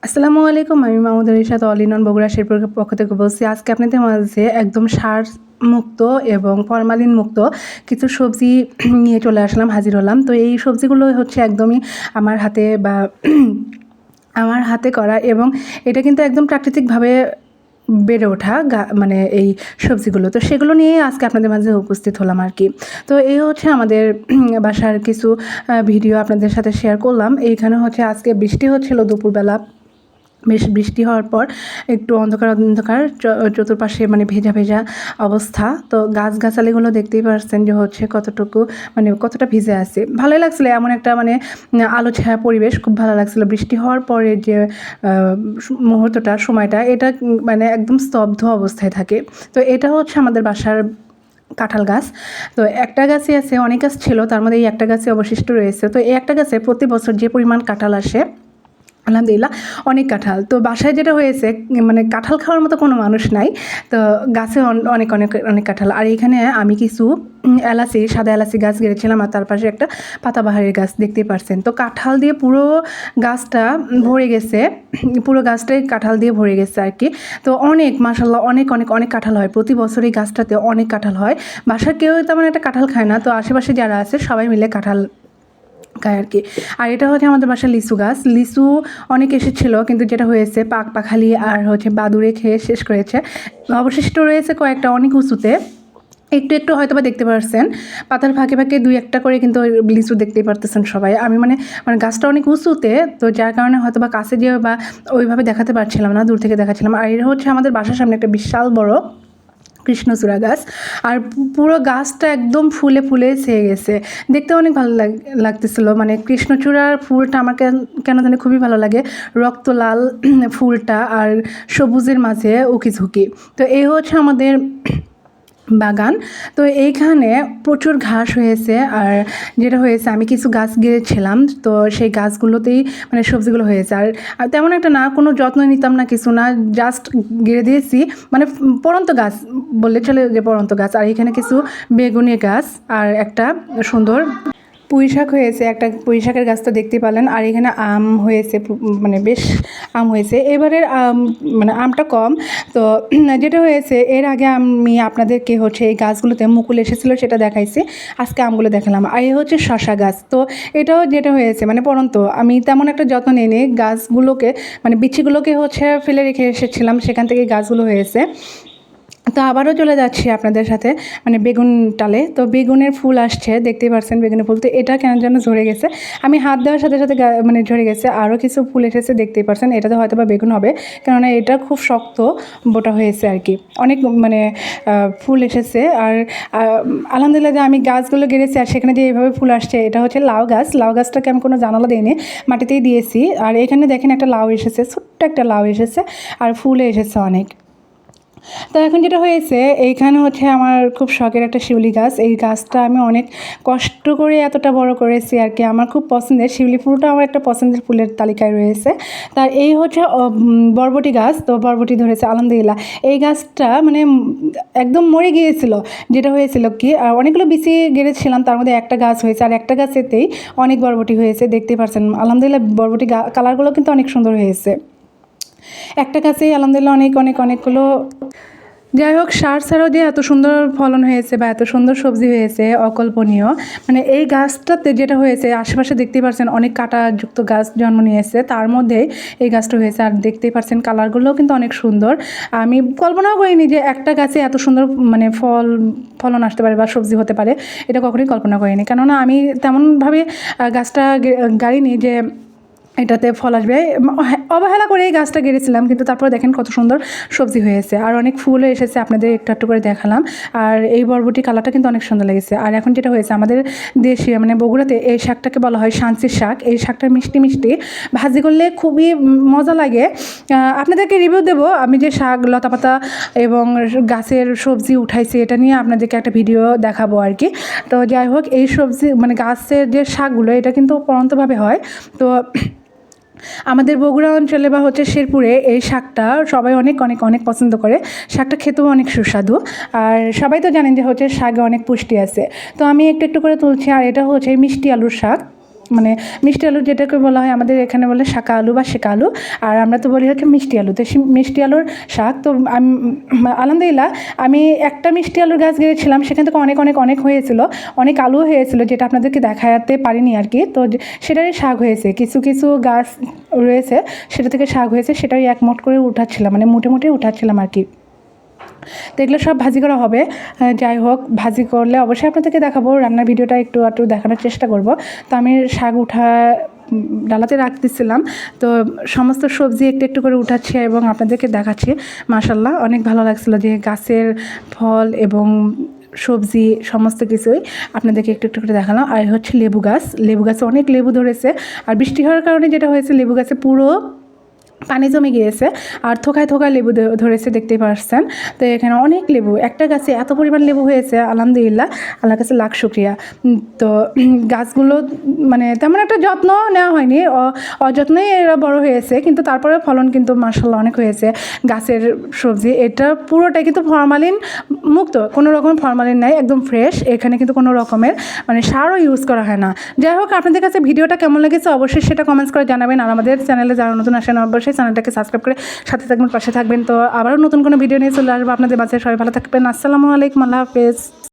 আসসালামু আলাইকুম। আমি Mahmudur Rishad all in one Bogura শেরপুরের পক্ষ থেকে বলছি। আজকে আপনাদের মাঝে একদম সার মুক্ত এবং ফরমালিন মুক্ত কিছু সবজি নিয়ে চলে আসলাম, হাজির হলাম। তো এই সবজিগুলো হচ্ছে একদমই আমার হাতে বা আমার হাতে করা, এবং এটা কিন্তু একদম প্রাকৃতিকভাবে বেড়ে ওঠা মানে এই সবজিগুলো। তো সেগুলো নিয়েই আজকে আপনাদের মাঝে উপস্থিত হলাম আর কি। তো এই হচ্ছে আমাদের বাসার কিছু ভিডিও আপনাদের সাথে শেয়ার করলাম। এইখানে হচ্ছে আজকে বৃষ্টি হচ্ছিল দুপুরবেলা। বেশ বৃষ্টি হওয়ার পর একটু অন্ধকার অন্ধকার চতুর্পাশে মানে ভেজা ভেজা অবস্থা। তো গাছগাছালিগুলো দেখতেই পারছেন যে হচ্ছে কতটুকু মানে কতটা ভিজে আছে। ভালোই লাগছিলো, এমন একটা মানে আলো ছায়া পরিবেশ, খুব ভালো লাগছিলো। বৃষ্টি হওয়ার পরে যে মুহূর্তটা, সময়টা, এটা মানে একদম স্তব্ধ অবস্থায় থাকে। তো এটা হচ্ছে আমাদের বাসার কাঁঠাল গাছ। তো একটা গাছই আছে, অনেক গাছ ছিল, তার মধ্যে এই একটা গাছে অবশিষ্ট রয়েছে। তো এই একটা গাছে প্রতি বছর যে পরিমাণ কাঁঠাল আসে, আলহামদুলিল্লাহ অনেক কাঁঠাল। তো বাসায় যেটা হয়েছে, মানে কাঁঠাল খাওয়ার মতো কোনো মানুষ নাই। তো গাছে অনেক অনেক অনেক কাঁঠাল। আর এখানে আমি কিছু এলাচি, সাদা এলাচি গাছ গেড়েছিলাম, আর তার পাশে একটা পাতাবাহারের গাছ দেখতেই পারছেন। তো কাঁঠাল দিয়ে পুরো গাছটা ভরে গেছে, পুরো গাছটাই কাঁঠাল দিয়ে ভরে গেছে আর কি। তো অনেক মাশাআল্লাহ অনেক অনেক অনেক কাঁঠাল হয় প্রতি বছর, এই গাছটাতে অনেক কাঁঠাল হয়। বাসার কেউ তেমন একটা কাঁঠাল খায় না, তো আশেপাশে যারা আছে সবাই মিলে কাঁঠাল খায় আর কি। আর এটা হচ্ছে আমাদের বাসার লিচু গাছ। লিচু অনেক এসেছিলো, কিন্তু যেটা হয়েছে পাখালি আর হচ্ছে বাদুড়ে খেয়ে শেষ করেছে। অবশিষ্ট রয়েছে কয়েকটা অনেক উঁচুতে, একটু একটু হয়তো বা দেখতে পারছেন পাতার ফাঁকে ফাঁকে দুই একটা করে, কিন্তু লিচু দেখতেই পারতেছেন সবাই। আমি মানে মানে গাছটা অনেক উঁচুতে, তো যার কারণে হয়তো বা কাছে যেয়ে বা ওইভাবে দেখাতে পারছিলাম না, দূর থেকে দেখাচ্ছিলাম। আর এটা হচ্ছে আমাদের বাসার সামনে একটা বিশাল বড় কৃষ্ণচূড়া গাছ। আর পুরো গাছটা একদম ফুলে ফুলে ছেয়ে গেছে, দেখতে অনেক ভালো লাগতেছিল। মানে কৃষ্ণচূড়ার ফুলটা আমার কেন জানি খুবই ভালো লাগে, রক্ত লাল ফুলটা আর সবুজের মাঝে উকিঝুঁকি। তো এই হচ্ছে আমাদের বাগান। তো এইখানে প্রচুর ঘাস হয়েছে, আর যেটা হয়েছে আমি কিছু গাছ গেড়েছিলাম, তো সেই গাছগুলোতেই মানে সবজিগুলো হয়েছে। আর তেমন একটা না, কোনো যত্ন নিতাম না, কিছু না, জাস্ট গেড়ে দিয়েছি। মানে পড়ন্ত গাছ বললে চলে, যে পড়ন্ত গাছ। আর এখানে কিছু বেগুনি গাছ আর একটা সুন্দর পুঁই শাক হয়েছে, একটা পুঁই শাকের গাছ তো দেখতে পেলেন। আর এখানে আম হয়েছে, মানে বেশ আম হয়েছে। এবারের মানে আমটা কম। তো যেটা হয়েছে, এর আগে আমি আপনাদেরকে হচ্ছে এই গাছগুলোতে মুকুল এসেছিলো সেটা দেখাইছি, আজকে আমগুলো দেখালাম। আর এই হচ্ছে শশা গাছ। তো এটাও যেটা হয়েছে মানে পড়ন্ত, আমি তেমন একটা যত্ন নিইনি গাছগুলোকে, মানে বিচিগুলোকে হচ্ছে ফেলে রেখে এসেছিলাম, সেখান থেকে গাছগুলো হয়েছে। তো আবারও চলে যাচ্ছি আপনাদের সাথে মানে বেগুন টালে। তো বেগুনের ফুল আসছে, দেখতেই পাচ্ছেন বেগুনের ফুল। তো এটা কেন যেন ঝরে গেছে, আমি হাত দেওয়ার সাথে সাথে মানে ঝরে গেছে। আরও কিছু ফুল এসেছে, দেখতেই পাচ্ছেন। এটাতে হয়তো বা বেগুন হবে, কেননা এটা খুব শক্ত বোটা হয়েছে আর কি। অনেক মানে ফুল এসেছে। আর আলহামদুলিল্লাহ যে আমি গাছগুলো গেড়েছি আর সেখানে যে এইভাবে ফুল আসছে, এটা হচ্ছে লাউ গাছ। লাউ গাছটাকে আমি কোনো জানালা দিইনি, মাটিতেই দিয়েছি। আর এখানে দেখেন একটা লাউ এসেছে, ছোট্ট একটা লাউ এসেছে, আর ফুলে এসেছে অনেক। তো এখন যেটা হয়েছে, এইখানে হচ্ছে আমার খুব শখের একটা শিউলি গাছ। এই গাছটা আমি অনেক কষ্ট করে এতটা বড় করেছি আর কি। আমার খুব পছন্দের শিউলি ফুলটা, আমার একটা পছন্দের ফুলের তালিকায় রয়েছে। তার এই হচ্ছে বরবটি গাছ। তো বরবটি ধরেছে আলহামদুলিল্লাহ। এই গাছটা মানে একদম মরে গিয়েছিল, যেটা হয়েছিল কি অনেকগুলো বিচি গেড়েছিলাম, তার মধ্যে একটা গাছ হয়েছে, আর একটা গাছেতেই অনেক বরবটি হয়েছে, দেখতেই পাচ্ছেন। আলহামদুলিল্লাহ বরবটি কালারগুলো কিন্তু অনেক সুন্দর হয়েছে। একটা গাছেই আলহামদুলিল্লাহ অনেক অনেক অনেকগুলো। যাই হোক, সার ছাড়াও যে এত সুন্দর ফলন হয়েছে বা এত সুন্দর সবজি হয়েছে অকল্পনীয়। মানে এই গাছটাতে যেটা হয়েছে, আশেপাশে দেখতেই পাচ্ছেন অনেক কাঁটাযুক্ত গাছ জন্ম নিয়েছে, তার মধ্যেই এই গাছটা হয়েছে। আর দেখতেই পাচ্ছেন কালারগুলোও কিন্তু অনেক সুন্দর। আমি কল্পনাও করিনি যে একটা গাছে এত সুন্দর মানে ফলন আসতে পারে বা সবজি হতে পারে, এটা কখনোই কল্পনা করিনি। কেননা আমি তেমনভাবে গাছটা গাড়িনি যে এটাতে ফল আসবে, অবহেলা করে এই গাছটা গেড়েছিলাম, কিন্তু তারপরে দেখেন কত সুন্দর সবজি হয়েছে, আর অনেক ফুলও এসেছে, আপনাদের একটু একটু করে দেখালাম। আর এই বরবটি কালারটা কিন্তু অনেক সুন্দর লেগেছে। আর এখন যেটা হয়েছে, আমাদের দেশে মানে বগুড়াতে এই শাকটাকে বলা হয় সাঞ্চির শাক। এই শাকটা মিষ্টি মিষ্টি, ভাজি করলে খুবই মজা লাগে। আপনাদেরকে রিভিউ দেবো, আমি যে শাক লতাপাতা এবং গাছের সবজি উঠাইছি এটা নিয়ে আপনাদেরকে একটা ভিডিও দেখাবো আর কি। তো যাই হোক, এই সবজি মানে গাছের যে শাকগুলো, এটা কিন্তু পরন্তভাবে হয়। তো আমাদের বগুড়া অঞ্চলে বা হচ্ছে শেরপুরে এই শাকটা সবাই অনেক অনেক অনেক পছন্দ করে। শাকটা খেতেও অনেক সুস্বাদু, আর সবাই তো জানেন যে হচ্ছে শাকে অনেক পুষ্টি আছে। তো আমি একটু একটু করে তুলছি। আর এটা হচ্ছে মিষ্টি আলুর শাক। মানে মিষ্টি আলু যেটাকে বলা হয় আমাদের এখানে বলে শাকা আলু বা শেকা আলু, আর আমরা তো বলি হচ্ছে মিষ্টি আলু। তো মিষ্টি আলুর শাক, তো আমি আলহামদুলিল্লাহ আমি একটা মিষ্টি আলুর গাছ গিয়েছিলাম, সেখান থেকে অনেক অনেক অনেক হয়েছিল, অনেক আলু হয়েছিল, যেটা আপনাদেরকে দেখাতে পারিনি আর কি। তো সেটারই শাক হয়েছে, কিছু কিছু গাছ রয়েছে সেটা থেকে শাক হয়েছে, সেটাই এক মুঠ করে উঠাচ্ছিলাম, মানে মুঠে মুঠে উঠাচ্ছিলাম আর কি। তো এগুলো সব ভাজি করা হবে। যাই হোক, ভাজি করলে অবশ্যই আপনাদেরকে দেখাবো, রান্নার ভিডিওটা একটু একটু দেখানোর চেষ্টা করব। তো আমি শাক ডালাতে রাখতেছিলাম, তো সমস্ত সবজি একটু একটু করে উঠাচ্ছি এবং আপনাদেরকে দেখাচ্ছি। মাশাআল্লাহ অনেক ভালো লাগছিলো যে গাছের ফল এবং সবজি সমস্ত কিছুই আপনাদেরকে একটু একটু করে দেখালাম। আর হচ্ছে লেবু গাছে অনেক লেবু ধরেছে, আর বৃষ্টি হওয়ার কারণে যেটা হয়েছে, লেবু গাছে পুরো পানি জমে গিয়েছে, আর থোকায় থোকায় লেবু ধরেছে, দেখতেই পাচ্ছেন। তো এখানে অনেক লেবু, একটা গাছে এত পরিমাণ লেবু হয়েছে, আলহামদুলিল্লাহ, আল্লাহর কাছে লাখ শুকরিয়া। তো গাছগুলো মানে তেমন একটা যত্ন নেওয়া হয়নি, অযত্নেই এরা বড় হয়েছে, কিন্তু তারপরে ফলন কিন্তু মাশাআল্লাহ অনেক হয়েছে। গাছের সবজি এটা পুরোটাই কিন্তু ফরমালিন মুক্ত, কোনো রকমের ফরমালিন নাই, একদম ফ্রেশ। এখানে কিন্তু কোনো রকমের মানে সারও ইউজ করা হয় না। যাই হোক, আপনাদের কাছে ভিডিওটা কেমন লেগেছে অবশ্যই সেটা কমেন্টস করে জানাবেন, আর আমাদের চ্যানেলে যারা নতুন আসেন অবশ্যই চ্যানেলটাকে সাবস্ক্রাইব করে সাথে থাকবেন, পাশে থাকবেন। তো আবারও নতুন কোনো ভিডিও নিয়ে চলে আসবো আপনাদের মাঝে। সবাই ভালো থাকবেন। আসসালামু আলাইকুম, আল্লাহ হাফেজ।